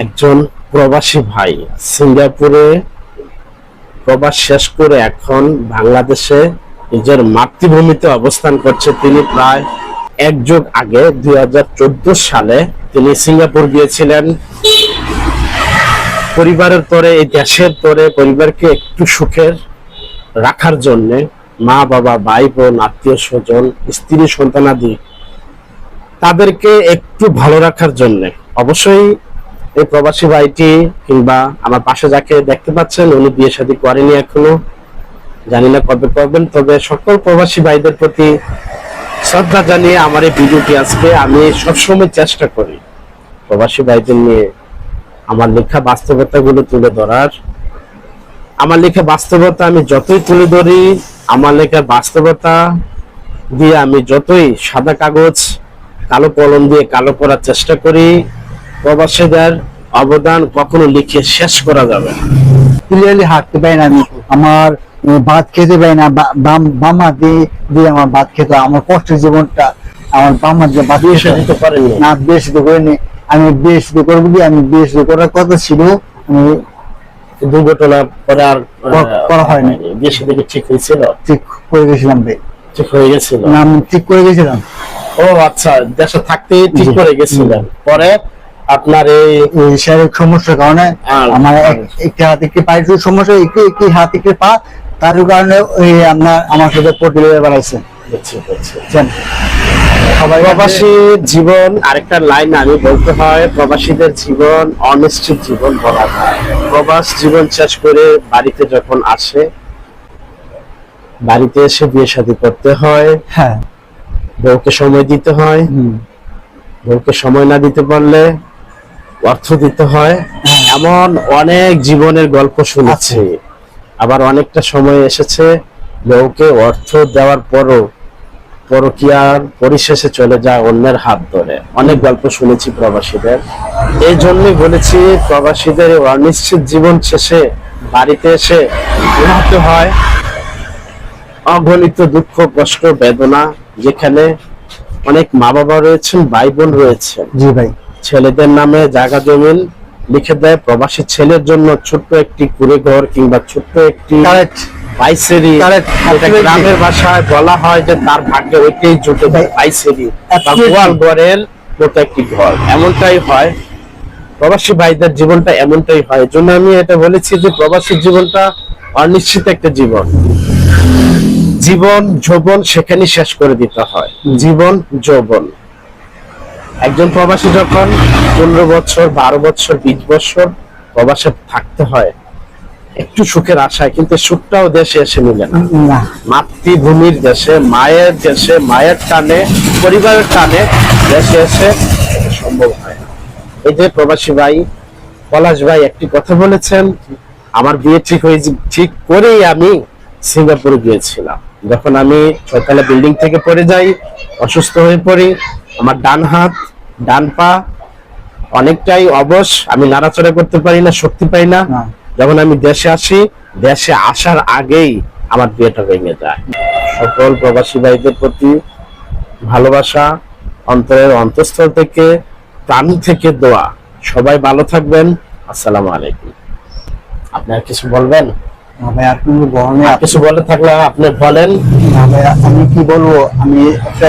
একজন প্রবাসী ভাই সিঙ্গাপুরে প্রবাস শেষ করে এখন বাংলাদেশে নিজের মাতৃভূমিতে অবস্থান করছে। তিনি প্রায় এক যুগ আগে 2014 সালে তিনি সিঙ্গাপুর গিয়েছিলেন পরিবারের তরে, এই দেশের তরে পরিবারকে একটু সুখের রাখার জন্য, মা বাবা ভাই বোন আত্মীয় স্বজন স্ত্রী সন্তানাদি তাদেরকে একটু ভালো রাখার জন্য। অবশ্যই এই প্রবাসী ভাইটি কিংবা আমার পাশে যাকে দেখতে পাচ্ছেন উনি বিয়ে শাদী করেনি এখনো, জানি না কবে করবেন। তবে সকল প্রবাসী ভাইদের প্রতি শ্রদ্ধা জানিয়ে আমার এই ভিডিওটি আজকে আমি সবসময় চেষ্টা করি প্রবাসী ভাইদের নিয়ে আমার লেখা বাস্তবতা গুলো তুলে ধরার। আমার লেখা বাস্তবতা আমি যতই তুলে ধরি, আমার লেখার বাস্তবতা দিয়ে আমি যতই সাদা কাগজ কালো কলম দিয়ে কালো করার চেষ্টা করি, প্রবাসীদের অবদান কখনো লিখে শেষ করা যাবে না। ক্লিয়ারলি হাঁটতে পারি না, আমি আমার ভাত খেতে পারি না, বাম হাত দিয়ে আমার ভাত খেতে, আমার কষ্টের জীবনটা আমার বাম হাত দিয়ে ভাত দিতে পারেনি না, বিয়ে শুধু করিনি। আমি বিয়ে শুধু করবো কি, আমি বিয়ে শুধু করার কথা ছিল, আমি দুর্ঘটনা পরে আর করা হয়নি। বিয়ে শাদী ঠিক হয়েছিল? ঠিক করে গেছিলাম ভাই। ঠিক হয়ে গেছিল না, আমি ঠিক করে গেছিলাম। ও আচ্ছা, দেশে থাকতে ঠিক করে গেছিলেন, পরে আপনার এই শারীরিক সমস্যার কারণে আমার একটি হাত একটি পায়ের সমস্যা, একটি হাত একটি পা, তার কারণে ওই আমার সাথে প্রতিযোগিতা বাড়াইছে। প্রবাসী জীবন আরেকটা লাইন আমি বলতে হয়, প্রবাসীদের জীবন অনিশ্চিত জীবন বলা হয়। প্রবাস জীবন শেষ করে বাড়িতে যখন আসে, বাড়িতে এসে বিয়ে শাদী করতে হয়, হ্যাঁ, বউকে সময় দিতে হয়, বউকে সময় না দিতে পারলে অর্থ দিতে হয়, এমন অনেক জীবনের গল্প শুনেছি। আবার অনেকটা সময় এসেছে বউকে অর্থ দেওয়ার পরও পরকীয়ার পরিশেষে চলে যায় অন্যের হাত ধরে। অনেক গল্প শুনেছি প্রবাসীদের। এই জন্যই বলেছি প্রবাসীদের অনিশ্চিত জীবন শেষে বাড়িতে এসে পোহাতে হয় অগণিত দুঃখ কষ্ট বেদনা, যেখানে অনেক মা বাবা রয়েছেন, ভাই বোন রয়েছেন। জি ভাই, ছেলেদের নামে জায়গা জমিন লিখে দেয়, প্রবাসী ছেলের জন্য ছোট্ট একটি কুড়ে ঘর কিংবা ছোট্ট একটি পাইসেরি, গ্রামের ভাষায় বলা হয় যে তার ভাগ্যে ওইটাই জুটে যায়, পাইসেরি বা গোয়াল ঘরের মতো একটি ঘর। এমনটাই হয় প্রবাসী ভাইদের জীবনটা, এমনটাই হয়। এই জন্য আমি এটা বলেছি যে প্রবাসী জীবনটা অনিশ্চিত একটা জীবন। জীবন যৌবন সেখানে শেষ করে দিতে হয়, জীবন যৌবন। একজন প্রবাসী যখন 15 বছর 12 বছর 20 বছর প্রবাসে থাকতে হয় একটু সুখের আশায়, কিন্তু সুখটাও দেশে এসে মিলে না। মাতৃভূমির দেশে, মায়ের দেশে, মায়ের টানে, পরিবারের টানে দেশে এসে সম্ভব হয় না। এই যে প্রবাসী ভাই পলাশ ভাই একটি কথা বলেছেন, আমার বিয়ে ঠিক করেই আমি সিঙ্গাপুর গিয়েছিলাম। যখন আমি 6 তলা বিল্ডিং থেকে পড়ে যাই, অসুস্থ হয়ে পড়ি, আমার ডান হাত ডান পা অনেকটাই অবশ, আমি নাড়াচড়া করতে পারি না, শক্তি পাই না। যখন আমি দেশে আসি, দেশে আসার আগেই আমার বিয়েটা ভেঙে যায়। সকল প্রবাসী ভাইদের প্রতি ভালোবাসা, অন্তরের অন্তঃস্থল থেকে, প্রাণ থেকে দোয়া। সবাই ভালো থাকবেন। আসসালামু আলাইকুম। আপনার কিছু বলবেন? কিছু বলে থাকলে আপনি বলেন। আমি কি বলবো, আমি একটা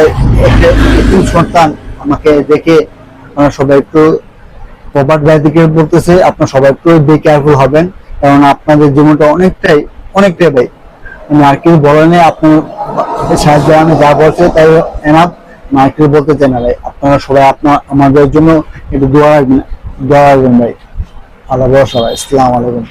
সন্তান, আমাকে দেখে আপনারা সবাই একটু প্রবাদ ভাই দিকে বলতেছে, আপনারা সবাই একটু বি কেয়ারফুল হবেন, কারণ আপনাদের জীবনটা অনেকটাই ভাই। আমি আর কিছু বলে নেই, আপনার সাহায্যে আমি যা বলছে তাই এনাফ, আর কিছু বলতে চাই না ভাই। আপনারা সবাই আমাদের জন্য একটু দোয়া রাখবেন ভাই। আল্লাহ সবাই। আসসালামু আলাইকুম।